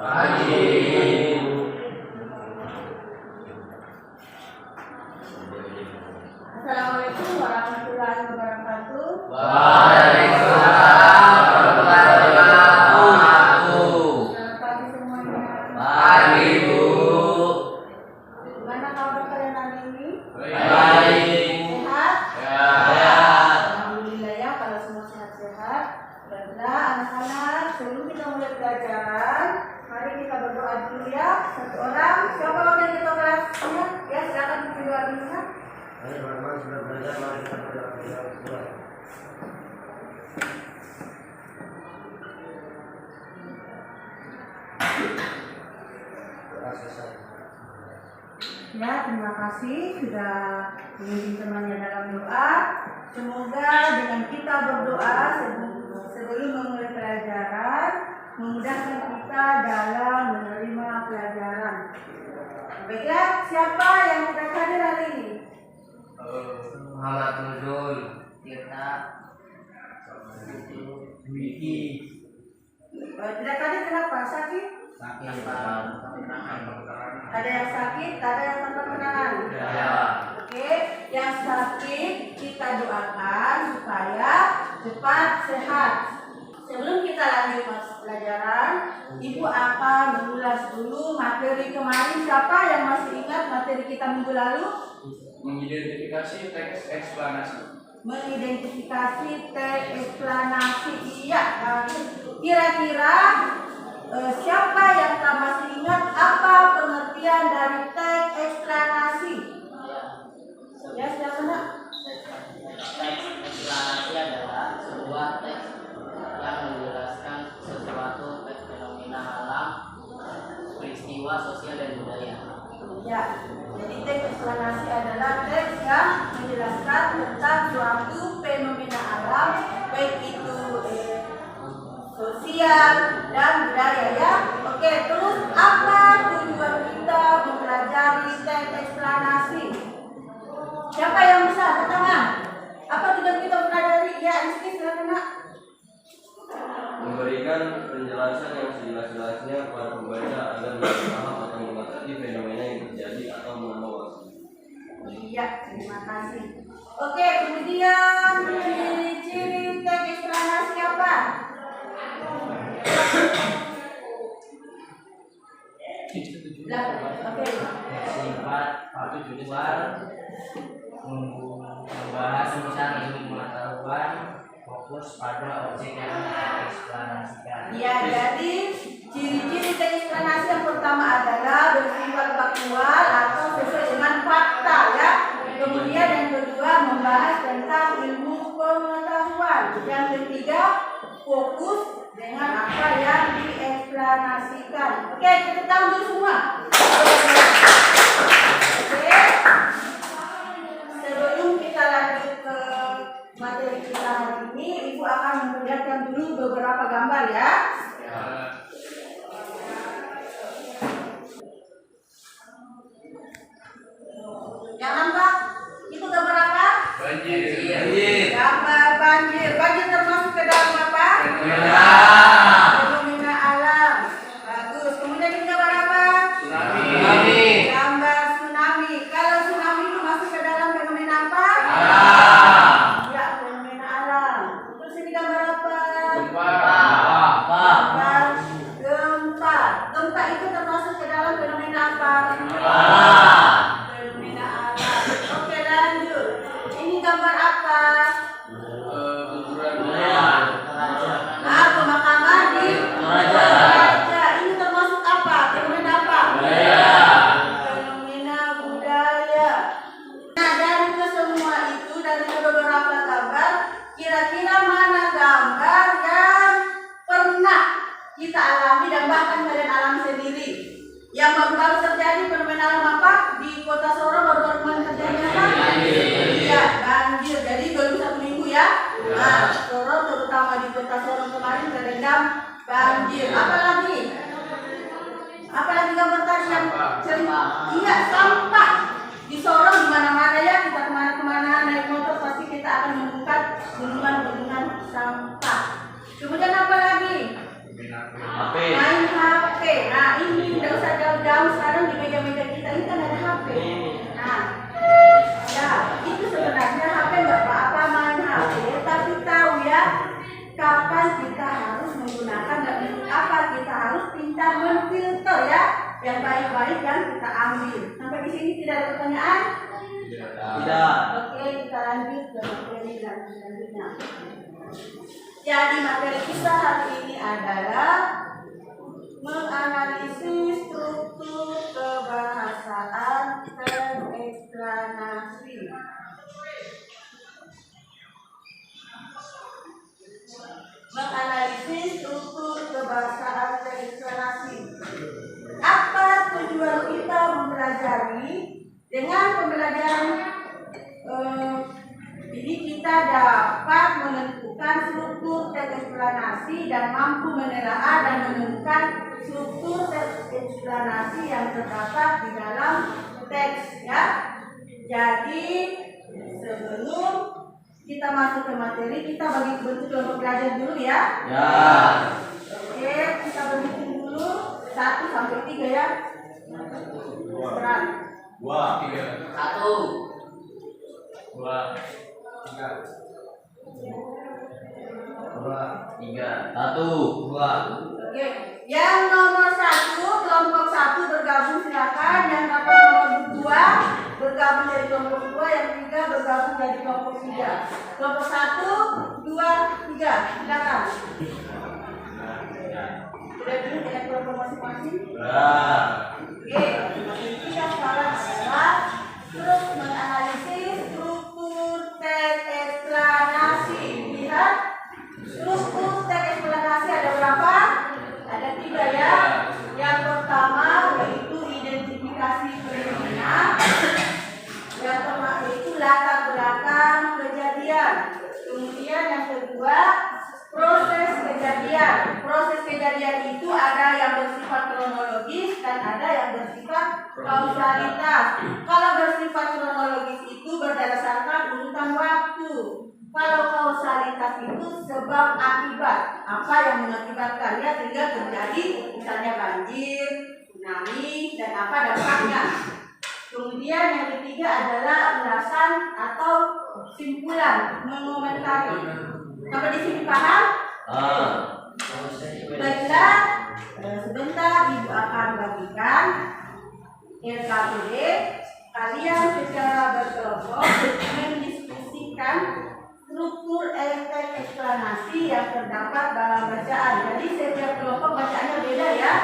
Pagi. Assalamualaikum warahmatullahi wabarakatuh. Waalaikumsalam warahmatullahi wabarakatuh. Selamat pagi semuanya. Pagi, Bu. Gimana kabar kalian hari ini? Baik. Sehat? Ya. Alhamdulillah ya, kalau semua sehat-sehat. Baiklah anak-anak, sebelum kita mulai pelajaran, mari kita berdoa dulu ya. Satu orang, siapa wakil ketua kelasnya? Ya, silakan berdoa dulu ya. Teman-teman sudah belajar, mari kita berdoa. Doa selesai. Ya, terima kasih sudah mengirim temannya dalam doa. Semoga dengan kita berdoa sebelum memulai pelajaran, memudahkan kita dalam menerima pelajaran. Baiklah, siapa yang tidak hadir hari ini? Muhammad Nurul, Tirta, Wiki, Tidak hadir kenapa? Sakit? Sakit, Ada yang sakit, ada yang tanpa penanganan. Ya. Oke, yang sakit kita doakan supaya cepat sehat. Sebelum kita lanjut pelajaran, Ibu akan mengulas dulu materi kemarin. Siapa yang masih ingat materi kita minggu lalu? Mengidentifikasi teks eksplanasi. Mengidentifikasi teks eksplanasi. Iya. Kira-kira siapa yang tak masih ingat apa pengertian dari teks eksplanasi? Ya, silakan Nak. Teks eksplanasi adalah sebuah teks yang menjelaskan sesuatu fenomena alam, peristiwa sosial dan budaya. Ya, jadi teks eksplanasi adalah teks yang menjelaskan tentang suatu fenomena alam, baik itu sosial dan budaya ya. Oke, terus apa tujuan kita mempelajari teks eksplanasi? Siapa yang bisa angkat tangan? Apa tujuan kita mempelajari? Ya, Rizky silakan Nak. Memberikan penjelasan yang sejelas-jelasnya kepada pembaca agar mereka paham atau mengerti fenomena yang terjadi atau mengenal. Iya, terima kasih. Oke, kemudian ciri-ciri teks eksplanasi apa? Oke. Sifat tujuan membahas tentang ilmu pengetahuan, fokus pada objek yang dieksplanasikan. Ya, jadi ciri-ciri teks eksplanasi yang pertama adalah bersifat faktual atau sesuai dengan fakta ya. Kemudian yang kedua membahas tentang ilmu pengetahuan. Yang ketiga fokus dengan apa yang dieksplanasikan. Oke, kita tahu dulu semua. Oke. Sebelum kita lanjut ke materi kita hari ini, Ibu akan memperlihatkan dulu beberapa gambar ya. Yang nampak itu gambar apa? Banjir. Gambar banjir. Banjir termasuk ke dalam apa? Fenomena alam. Bagus. Kemudian ini gambar apa? Tsunami. Gambar tsunami. Kalau tsunami itu masuk ke dalam fenomena apa? Ya, fenomena alam. Terus ini gambar apa? Gempa. Gambar gempa. Gempa itu termasuk ke dalam fenomena apa? Fenomena alam. Oke, lanjut. Ini gambar apa? Guguran. Nah, pemakaman di Toraja. Ini termasuk apa? Fenomena apa? Fenomena budaya. Nah, dari kesemua itu, dari beberapa gambar, kira-kira mana gambar yang pernah kita alami dan bahkan kalian alami sendiri? Yang baru-baru terjadi fenomena alam apa? Di kota Sorong baru-baru terjadi apa? Iya, banjir. Jadi belum 1 minggu ya. Nah, Sorong terutama di kota Sorong kemarin terendam banjir. Apalagi? Apalagi gambar tadi yang sering? Iya, sampah. Di Sorong di mana-mana ya, kita kemana-kemana naik motor pasti kita akan menemukan gunungan-gunungan sampah. Kemudian apa lagi? HP. Main HP. Nah, yang baik-baik yang kita ambil. Sampai di sini tidak ada pertanyaan? Tidak. Oke, kita lanjut ke materi selanjutnya. Jadi materi kita hari ini adalah menganalisis struktur kebahasaan dan eksplanasi. Menganalisis struktur kebahasaan dan eksplanasi. Apa tujuan kita mempelajari? Dengan pembelajaran ini kita dapat menentukan struktur teks eksplanasi dan mampu menelaah dan menemukan struktur teks eksplanasi yang terdapat di dalam teks, ya. Jadi sebelum kita masuk ke materi, kita bagi bentuk kelompok belajar dulu, ya. Ya. Oke, kita berhitung dulu 1 sampai 3, ya. Berat. 2. 1 2 3 3. 1 2 Oke, yang nomor 1, kelompok 1 bergabung silakan. Yang nomor 2 bergabung dari kelompok 2, yang 3 bergabung dari kelompok 3. Kelompok 1, 2, 3, silakan. Sudah dulu dengan kelompok masing-masing. Oke, kita sekarang adalah terus menganalisis struktur teks eksplanasi. Lihat, struktur teks eksplanasi ada berapa? Ada 3, ya. Yang pertama yaitu identifikasi fenomena. Yang kedua itu latar belakang kejadian. Kemudian yang kedua proses kejadian. Proses kejadian itu ada yang bersifat kronologis dan ada yang bersifat kausalitas. Kalau bersifat kronologis itu berdasarkan urutan waktu. Kalau kausalitas itu sebab akibat, apa yang mengakibatkannya sehingga terjadi misalnya banjir, tsunami, dan apa dampaknya. Kemudian yang ketiga adalah ulasan atau simpulan, mengomentari. Sampai di sini paham? Baiklah, sebentar Ibu akan bagikan RKPD. Kalian secara berkelompok mendiskusikan struktur teks eksplanasi yang terdapat dalam bacaan. Jadi setiap kelompok bacaannya beda, ya.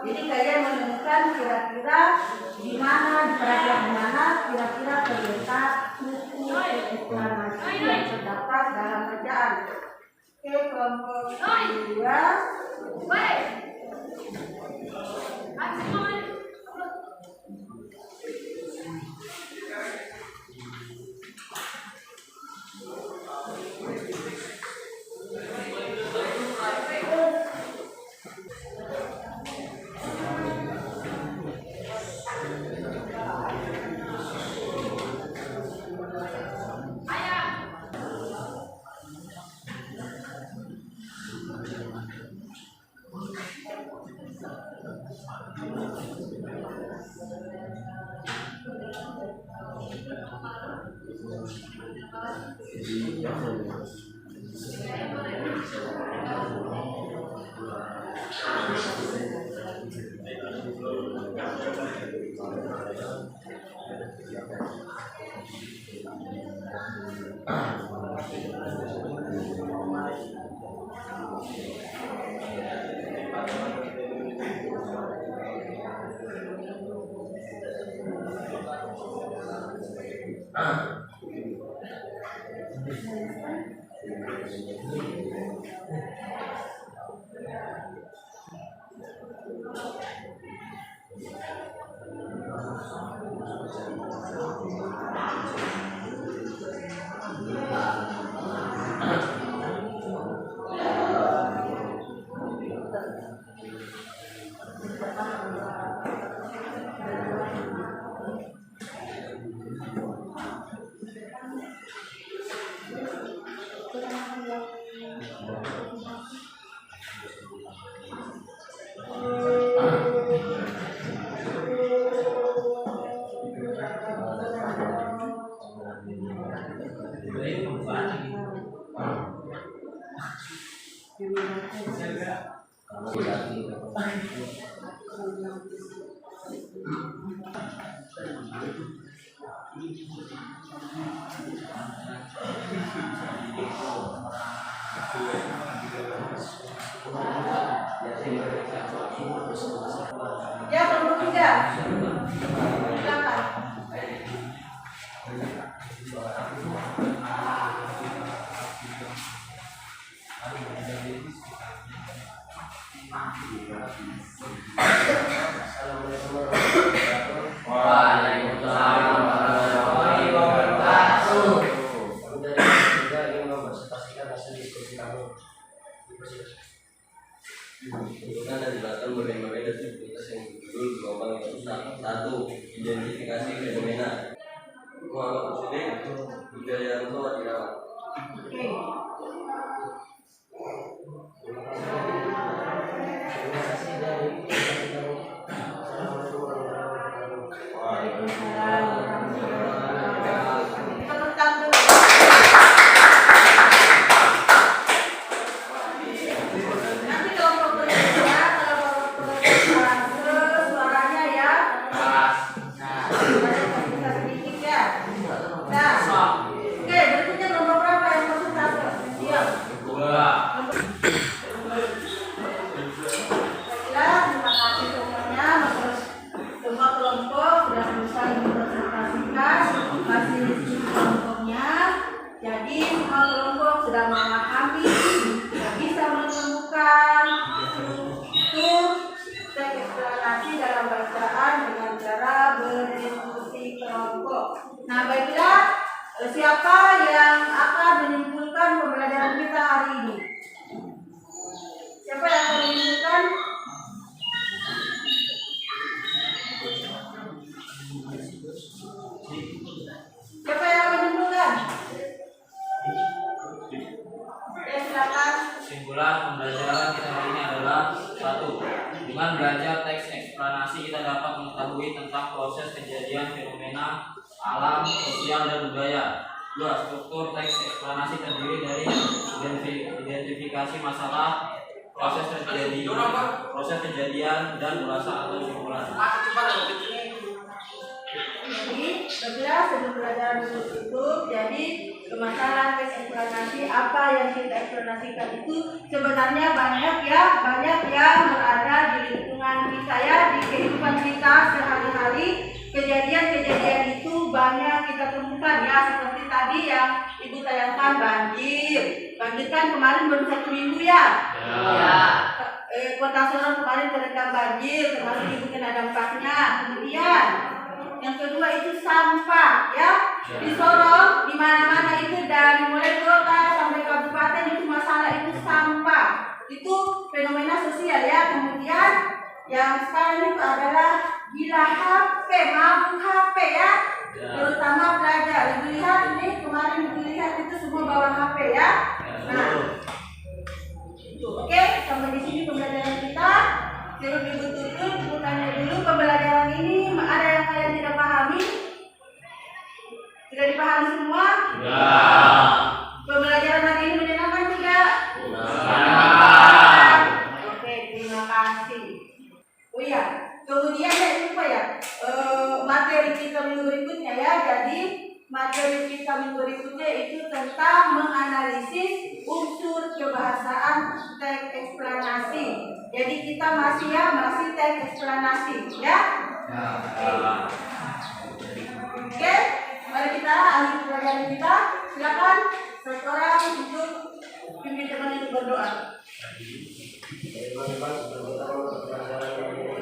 Jadi kalian menemukan kira-kira di mana, di perhatian di mana kira-kira terletak struktur teks eksplanasi yang terdapat dalam bacaan. Oke, kelompok 2. Ya, kelompok 3. Silakan. Waalaikumsalam warahmatullahi wabarakatuh. Kami dari kelompok 3 ingin mempresentasikan hasil diskusi kami. Tentukan dan jelaskan berbagai dari aktivitas yang berjudul gelombang yang rusak. 1. Identifikasi fenomena. Muhammad Rusudin, Wijayanto Adirawan. Oke. Terima kasih dari diskusi kami. Assalamualaikum warahmatullahi wabarakatuh. Waalaikumsalam warahmatullahi wabarakatuh. Tepuk tangan dulu. Nanti kelompok berikutnya, kalau kelompok suaranya ya. Pas. Nah, bisa sedikit ya. Nah, oke, berikutnya nomor berapa yang masuk satu? Diam. 2. Baiklah, terima kasih semuanya. Semua kelompok sudah selesai mempresentasikan hasil kelompoknya. Jadi semua kelompok sudah memahami, sudah bisa menemukan struktur teks eksplanasi dalam bacaan dengan cara berdiskusi kelompok. Nah, baiklah, siapa yang akan menyimpulkan pembelajaran kita hari ini? Siapa yang akan menyimpulkan? Siapa yang akan menyimpulkan? Ya, silakan. Kesimpulan pembelajaran kita hari ini adalah 1. Dengan belajar teks eksplanasi kita dapat mengetahui tentang proses kejadian fenomena alam, sosial, dan budaya. 2. Struktur teks eksplanasi terdiri dari identifikasi masalah, proses kejadian, dan ulasan atau simpulan. Jadi, segera sebelum pelajaran ditutup, jadi permasalahan teks eksplanasi apa yang kita eksplanasikan itu sebenarnya banyak yang berada di lingkungan kita ya, di kehidupan kita sehari-hari. Kejadian-kejadian itu banyak kita temukan ya, seperti tadi yang Ibu tayangkan banjir kan kemarin baru 1 minggu ya. Kota Sorong kemarin terendam banjir, termasuk Ibu kena dampaknya. Kemudian yang kedua itu sampah ya. Di Sorong di mana-mana itu dari mulai kota sampai kabupaten itu masalah itu sampah. Itu fenomena sosial ya. Kemudian yang sekarang itu adalah gila HP, mabuk HP ya. Terutama pelajar. Ibu lihat ini kemarin Ibu lihat itu semua bawa HP ya. Nah, oke, sampai di sini pembelajaran kita. Sebelum Ibu tutup, Ibu tanya dulu pembelajaran ini ada yang kalian tidak pahami? Sudah dipahami semua? Sudah. Pembelajaran hari ini menyenangkan tidak? Sudah. Oke, terima kasih. Oh iya, kemudian ya lupa ya, materi kita minggu berikutnya ya. Jadi materi kita minggu berikutnya itu tentang menganalisis unsur kebahasaan teks eksplanasi. Jadi kita masih teks eksplanasi ya. Oke, mari kita akhiri pelajaran kita. Silakan seorang untuk pimpin teman untuk berdoa. Teman-teman, sebelum kita masuk pelajaran ini,